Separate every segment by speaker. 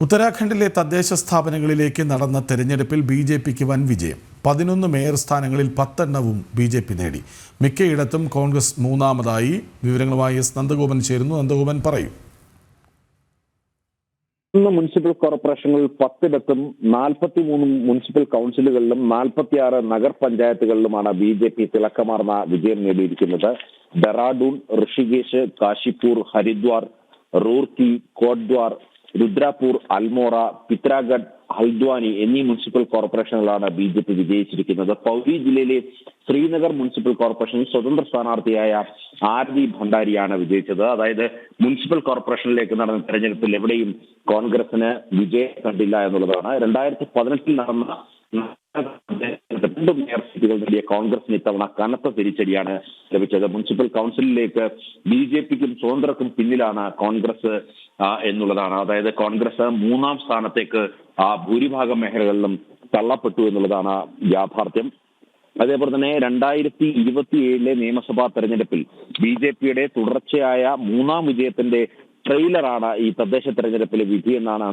Speaker 1: ഉത്തരാഖണ്ഡിലെ തദ്ദേശ സ്ഥാപനങ്ങളിലേക്ക് നടന്ന തെരഞ്ഞെടുപ്പിൽ ബി.ജെ.പിക്ക് വൻ വിജയം. 11 മേയർ സ്ഥാനങ്ങളിൽ 10 എണ്ണവും ബി.ജെ.പി നേടി. മിക്കയിടത്തും കോൺഗ്രസ് മൂന്നാമതായി. വിവരങ്ങളുമായി എസ് നന്ദഗോപൻ ചേരുന്നു. നന്ദഗോപൻ പറയൂ.
Speaker 2: മുനിസിപ്പൽ കോർപ്പറേഷനുകളിൽ 10ഇടത്തും 43 മുനിസിപ്പൽ കൗൺസിലുകളിലും 46 നഗർ പഞ്ചായത്തുകളിലുമാണ് ബി.ജെ.പി തിളക്കമാർന്ന വിജയം നേടിയിരിക്കുന്നത്. ഡെറാഡൂൺ, ഋഷികേശ്, കാശിപൂർ, ഹരിദ്വാർ, റൂർക്കി, കോട്ദ്വാർ, രുദ്രാപൂർ, അൽമോറ, പിത്രാഗഡ്, ഹൽദ്വാനി എന്നീ മുനിസിപ്പൽ കോർപ്പറേഷനുകളാണ് ബി.ജെ.പി വിജയിച്ചിരിക്കുന്നത്. പൗരി ജില്ലയിലെ ശ്രീനഗർ മുനിസിപ്പൽ കോർപ്പറേഷനിൽ സ്വതന്ത്ര സ്ഥാനാർത്ഥിയായ ആരതി ഭണ്ഡാരിയാണ് വിജയിച്ചത്. അതായത് മുനിസിപ്പൽ കോർപ്പറേഷനിലേക്ക് നടന്ന തെരഞ്ഞെടുപ്പിൽ എവിടെയും കോൺഗ്രസിന് വിജയം കണ്ടില്ല എന്നുള്ളതാണ്. 2018 നടന്ന 2 മേയർ സീറ്റുകൾ നേടിയ കോൺഗ്രസിന് ഇത്തവണ കനത്ത തിരിച്ചടിയാണ് ലഭിച്ചത്. മുനിസിപ്പൽ കൗൺസിലിലേക്ക് ബി.ജെ.പിക്കും സ്വതന്ത്രർക്കും പിന്നിലാണ് കോൺഗ്രസ് എന്നുള്ളതാണ്. അതായത് കോൺഗ്രസ് 3ാം സ്ഥാനത്തേക്ക് ഭൂരിഭാഗം മേഖലകളിലും തള്ളപ്പെട്ടു എന്നുള്ളതാണ് യാഥാർത്ഥ്യം. അതേപോലെ തന്നെ 2027 നിയമസഭാ തെരഞ്ഞെടുപ്പിൽ ബി.ജെ.പിയുടെ തുടർച്ചയായ 3ാം വിജയത്തിന്റെ ട്രെയിലറാണ് ഈ തദ്ദേശ തെരഞ്ഞെടുപ്പിലെ വിധിയെന്നാണ്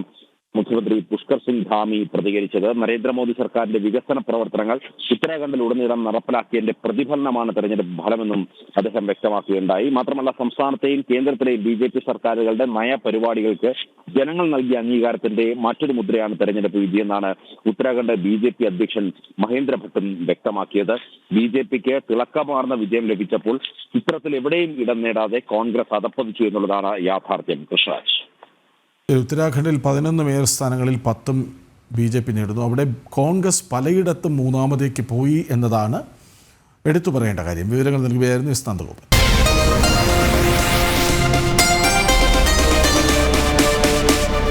Speaker 2: മുഖ്യമന്ത്രി പുഷ്കർ സിംഗ് ധാമി പ്രതികരിച്ചത്. നരേന്ദ്രമോദി സർക്കാരിന്റെ വികസന പ്രവർത്തനങ്ങൾ ഉത്തരാഖണ്ഡിലുടനീളം നടപ്പിലാക്കിയതിന്റെ പ്രതിഫലനമാണ് തെരഞ്ഞെടുപ്പ് ഫലമെന്നും അദ്ദേഹം വ്യക്തമാക്കുകയുണ്ടായി. മാത്രമല്ല, സംസ്ഥാനത്തെയും കേന്ദ്രത്തിലെയും ബി.ജെ.പി സർക്കാരുകളുടെ നയപരിപാടികൾക്ക് ജനങ്ങൾ നൽകിയ അംഗീകാരത്തിന്റെ മറ്റൊരു മുദ്രയാണ് തെരഞ്ഞെടുപ്പ് വിധിയെന്നാണ് ഉത്തരാഖണ്ഡ് ബി.ജെ.പി അധ്യക്ഷൻ മഹേന്ദ്ര ഭട്ടും വ്യക്തമാക്കിയത്. ബി.ജെ.പിക്ക് തിളക്കമാർന്ന വിജയം ലഭിച്ചപ്പോൾ ഇത്തരത്തിൽ എവിടെയും ഇടം നേടാതെ കോൺഗ്രസ് അധപ്പതിച്ചു എന്നുള്ളതാണ് യാഥാർത്ഥ്യം. കൃഷ്ണരാജ്,
Speaker 1: ഉത്തരാഖണ്ഡിൽ 11 മേയർ സ്ഥാനങ്ങളിൽ 10 ബി.ജെ.പി നേടുന്നു. അവിടെ കോൺഗ്രസ് പലയിടത്തും മൂന്നാമതേക്ക് പോയി എന്നതാണ് എടുത്തു പറയേണ്ട കാര്യം. വിവരങ്ങൾ നൽകുകയായിരുന്നു എസ് നന്ദഗോപൻ.